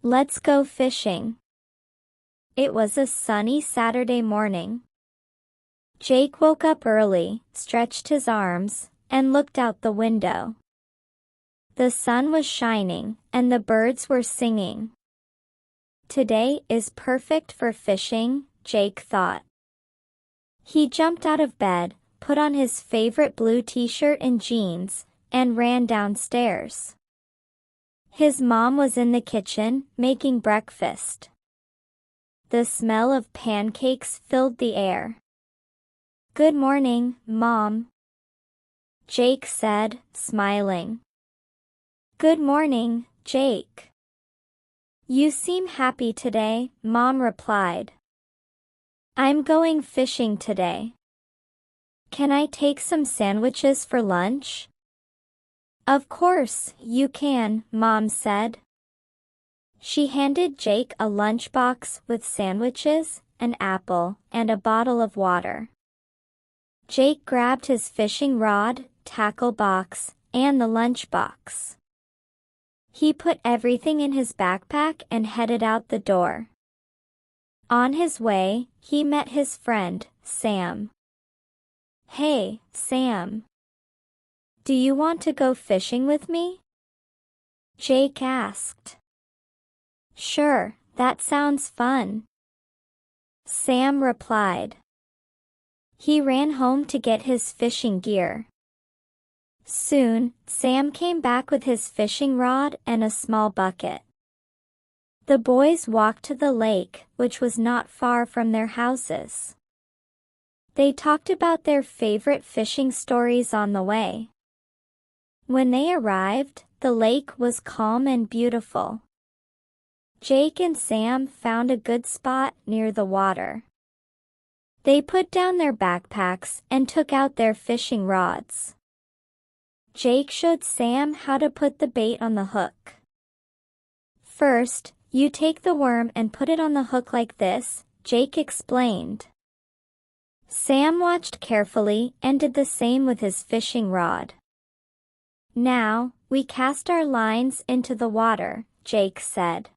Let's go fishing. It was a sunny Saturday morning. Jake woke up early, stretched his arms, and looked out the window. The sun was shining, and the birds were singing. Today is perfect for fishing, Jake thought. He jumped out of bed, put on his favorite blue t-shirt and jeans, and ran downstairs. His mom was in the kitchen, making breakfast. The smell of pancakes filled the air. "Good morning, Mom," Jake said, smiling. "Good morning, Jake. You seem happy today," Mom replied. "I'm going fishing today. Can I take some sandwiches for lunch?" "Of course you can," Mom said. She handed Jake a lunchbox with sandwiches, an apple, and a bottle of water. Jake grabbed his fishing rod, tackle box, and the lunchbox. He put everything in his backpack and headed out the door. On his way, he met his friend, Sam. "Hey, Sam. Do you want to go fishing with me?" Jake asked. "Sure, that sounds fun," Sam replied. He ran home to get his fishing gear. Soon, Sam came back with his fishing rod and a small bucket. The boys walked to the lake, which was not far from their houses. They talked about their favorite fishing stories on the way. When they arrived, the lake was calm and beautiful. Jake and Sam found a good spot near the water. They put down their backpacks and took out their fishing rods. Jake showed Sam how to put the bait on the hook. "First, you take the worm and put it on the hook like this," Jake explained. Sam watched carefully and did the same with his fishing rod. "Now, we cast our lines into the water," Jake said.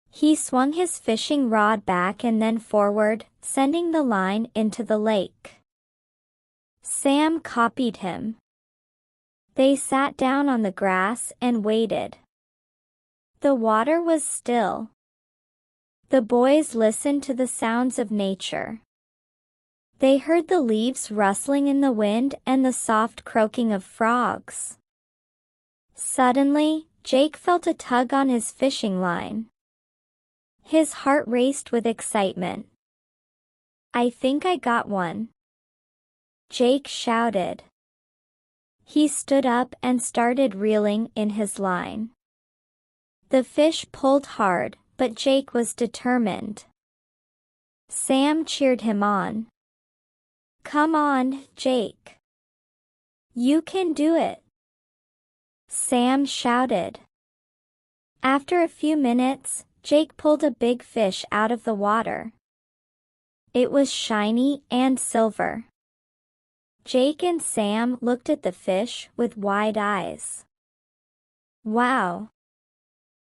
He swung his fishing rod back and then forward, sending the line into the lake. Sam copied him. They sat down on the grass and waited. The water was still. The boys listened to the sounds of nature. They heard the leaves rustling in the wind and the soft croaking of frogs. Suddenly, Jake felt a tug on his fishing line. His heart raced with excitement. "I think I got one," Jake shouted. He stood up and started reeling in his line. The fish pulled hard, but Jake was determined. Sam cheered him on. "Come on, Jake. You can do it," Sam shouted. After a few minutes, Jake pulled a big fish out of the water. It was shiny and silver. Jake and Sam looked at the fish with wide eyes. "Wow.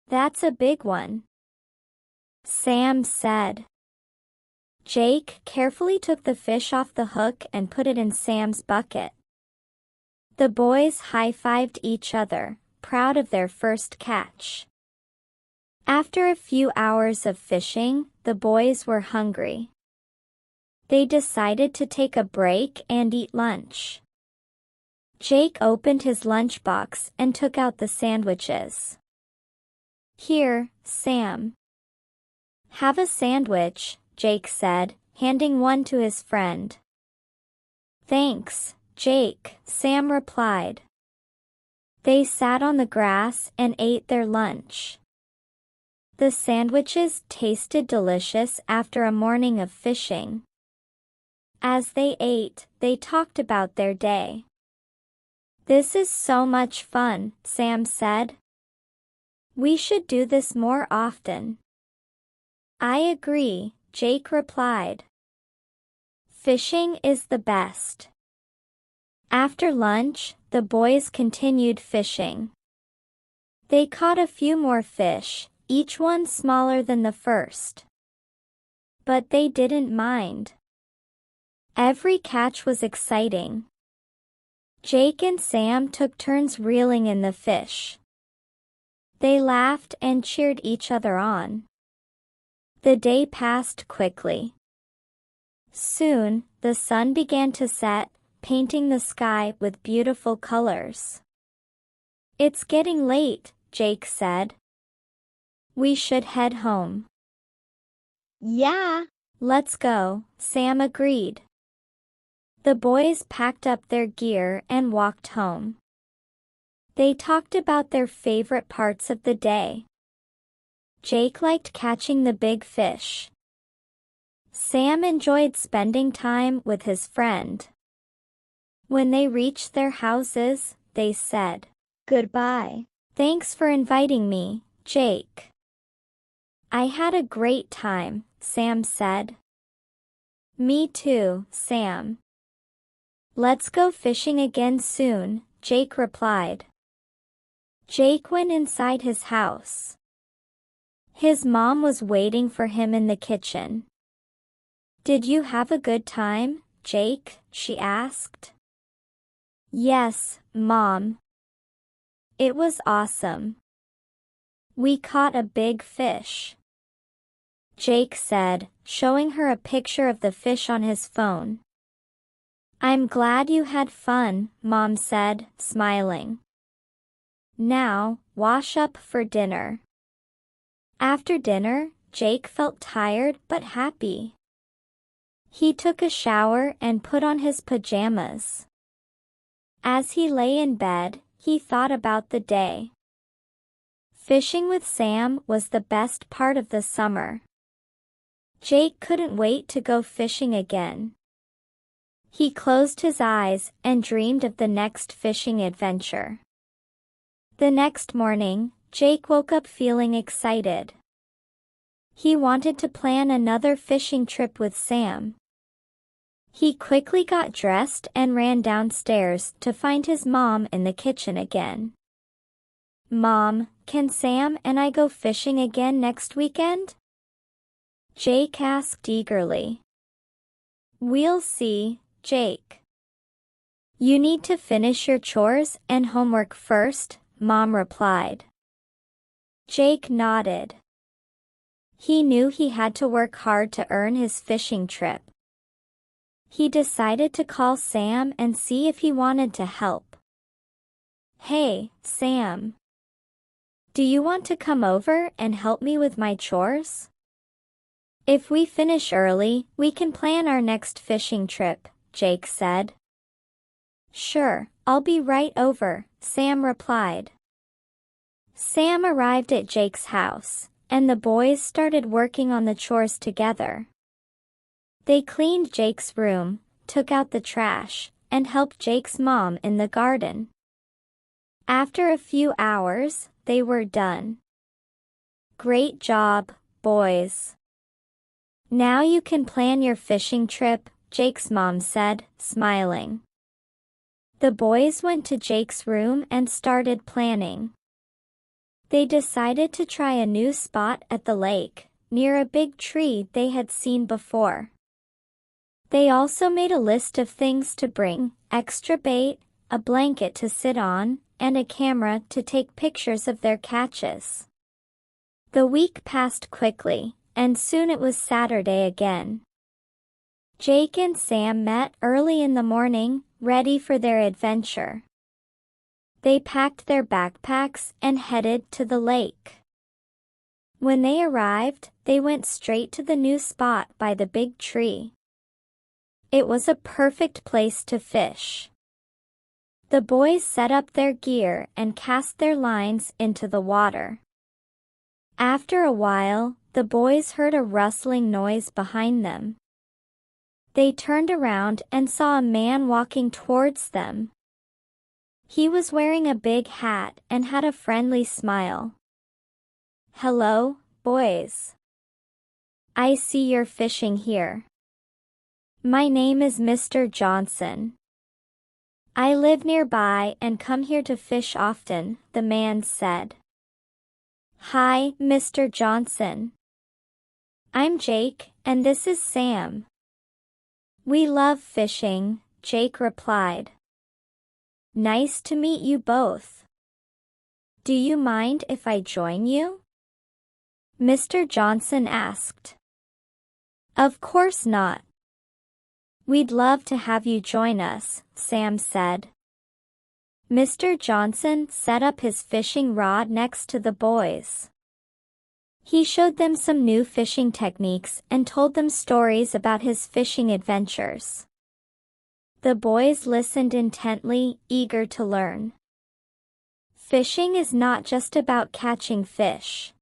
That's a big one," Sam said. Jake carefully took the fish off the hook and put it in Sam's bucket. The boys high-fived each other, proud of their first catch. After a few hours of fishing, the boys were hungry. They decided to take a break and eat lunch. Jake opened his lunchbox and took out the sandwiches. "Here, Sam. Have a sandwich," Jake said, handing one to his friend. "Thanks, Jake," Sam replied. They sat on the grass and ate their lunch. The sandwiches tasted delicious after a morning of fishing. As they ate, they talked about their day. "This is so much fun," Sam said. "We should do this more often." "I agree," Jake replied. "Fishing is the best." After lunch, the boys continued fishing. They caught a few more fish, each one smaller than the first. But they didn't mind. Every catch was exciting. Jake and Sam took turns reeling in the fish. They laughed and cheered each other on. The day passed quickly. Soon, the sun began to set, painting the sky with beautiful colors. "It's getting late," Jake said. "We should head home." "Yeah, "Let's go," Sam agreed. The boys packed up their gear and walked home. They talked about their favorite parts of the day. Jake liked catching the big fish. Sam enjoyed spending time with his friend. When they reached their houses, they said, goodbye." "Thanks for inviting me, Jake." "I had a great time," Sam said. "Me too, Sam." "Let's go fishing again soon," Jake replied. Jake went inside his house. His mom was waiting for him in the kitchen. "Did you have a good time, Jake?" she asked. "Yes, Mom. It was awesome. We caught a big fish," Jake said, showing her a picture of the fish on his phone. "I'm glad you had fun," Mom said, smiling. "Now, wash up for dinner." After dinner, Jake felt tired but happy. He took a shower and put on his pajamas. As he lay in bed, he thought about the day. Fishing with Sam was the best part of the summer. Jake couldn't wait to go fishing again. He closed his eyes and dreamed of the next fishing adventure. The next morning, Jake woke up feeling excited. He wanted to plan another fishing trip with Sam. He quickly got dressed and ran downstairs to find his mom in the kitchen again. "Mom, can Sam and I go fishing again next weekend?" Jake asked eagerly. "We'll see, Jake. You need to finish your chores and homework first," Mom replied. Jake nodded. He knew he had to work hard to earn his fishing trip. He decided to call Sam and see if he wanted to help. "Hey, Sam. Do you want to come over and help me with my chores? If we finish early, we can plan our next fishing trip," Jake said. "Sure, I'll be right over," Sam replied. Sam arrived at Jake's house, and the boys started working on the chores together. They cleaned Jake's room, took out the trash, and helped Jake's mom in the garden. After a few hours, they were done. "Great job, boys. Now you can plan your fishing trip," Jake's mom said, smiling. The boys went to Jake's room and started planning. They decided to try a new spot at the lake, near a big tree they had seen before. They also made a list of things to bring: extra bait, a blanket to sit on, and a camera to take pictures of their catches. The week passed quickly, and soon it was Saturday again. Jake and Sam met early in the morning, ready for their adventure. They packed their backpacks and headed to the lake. When they arrived, they went straight to the new spot by the big tree. It was a perfect place to fish. The boys set up their gear and cast their lines into the water. After a while, the boys heard a rustling noise behind them. They turned around and saw a man walking towards them. He was wearing a big hat and had a friendly smile. "Hello, boys. I see you're fishing here. My name is Mr. Johnson. I live nearby and come here to fish often," the man said. Hi, Mr. Johnson. I'm Jake, and this is Sam. We love fishing, Jake replied. Nice to meet you both. Do you mind if I join you? Mr. Johnson asked. Of course not. We'd love to have you join us, Sam said. Mr. Johnson set up his fishing rod next to the boys. He showed them some new fishing techniques and told them stories about his fishing adventures. The boys listened intently, eager to learn. Fishing is not just about catching fish.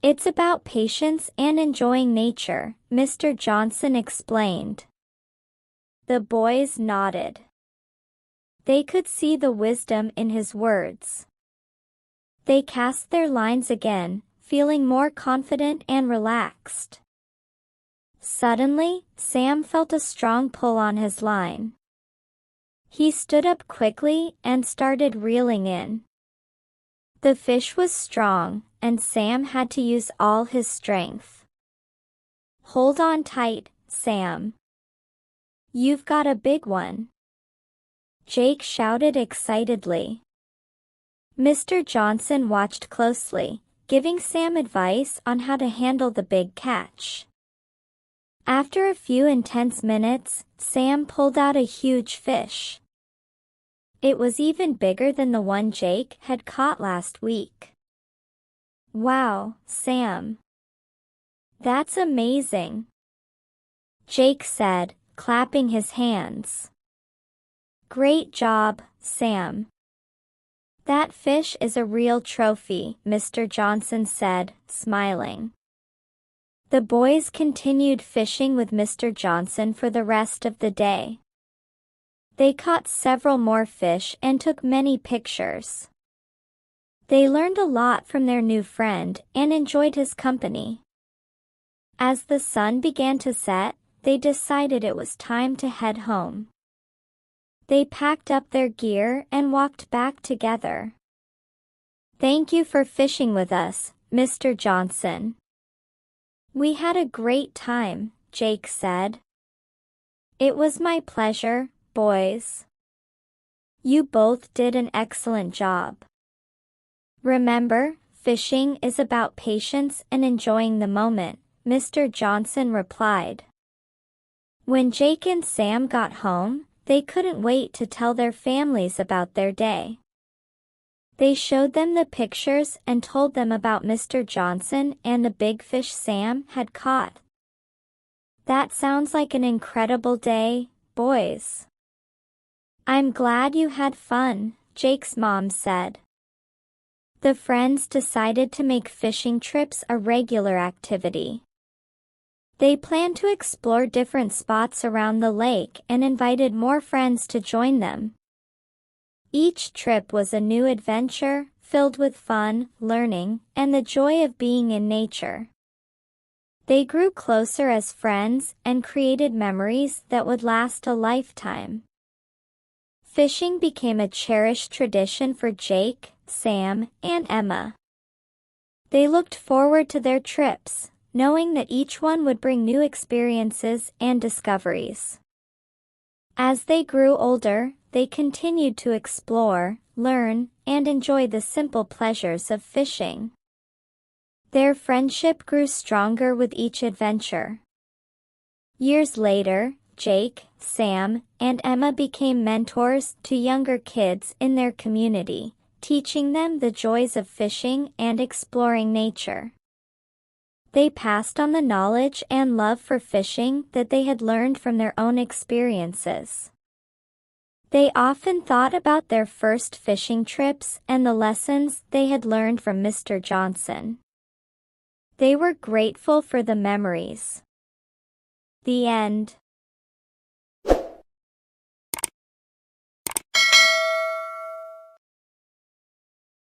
It's about patience and enjoying nature, Mr. Johnson explained. The boys nodded. They could see the wisdom in his words. They cast their lines again, feeling more confident and relaxed. Suddenly, Sam felt a strong pull on his line. He stood up quickly and started reeling in. The fish was strong, and Sam had to use all his strength. Hold on tight, Sam. You've got a big one. Jake shouted excitedly. Mr. Johnson watched closely, giving Sam advice on how to handle the big catch. After a few intense minutes, Sam pulled out a huge fish. It was even bigger than the one Jake had caught last week. Wow, Sam. That's amazing, Jake said, clapping his hands. Great job, Sam. That fish is a real trophy, Mr. Johnson said, smiling. The boys continued fishing with Mr. Johnson for the rest of the day. They caught several more fish and took many pictures. They learned a lot from their new friend and enjoyed his company. As the sun began to set, they decided it was time to head home. They packed up their gear and walked back together. Thank you for fishing with us, Mr. Johnson. We had a great time, Jake said. It was my pleasure, boys. You both did an excellent job. Remember, fishing is about patience and enjoying the moment, Mr. Johnson replied. When Jake and Sam got home, they couldn't wait to tell their families about their day. They showed them the pictures and told them about Mr. Johnson and the big fish Sam had caught. That sounds like an incredible day, boys. I'm glad you had fun, Jake's mom said. The friends decided to make fishing trips a regular activity. They planned to explore different spots around the lake and invited more friends to join them. Each trip was a new adventure, filled with fun, learning, and the joy of being in nature. They grew closer as friends and created memories that would last a lifetime. Fishing became a cherished tradition for Jake, Sam, and Emma. They looked forward to their trips, knowing that each one would bring new experiences and discoveries. As they grew older, they continued to explore, learn, and enjoy the simple pleasures of fishing. Their friendship grew stronger with each adventure. Years later, Jake, Sam, and Emma became mentors to younger kids in their community, teaching them the joys of fishing and exploring nature. They passed on the knowledge and love for fishing that they had learned from their own experiences. They often thought about their first fishing trips and the lessons they had learned from Mr. Johnson. They were grateful for the memories. The end.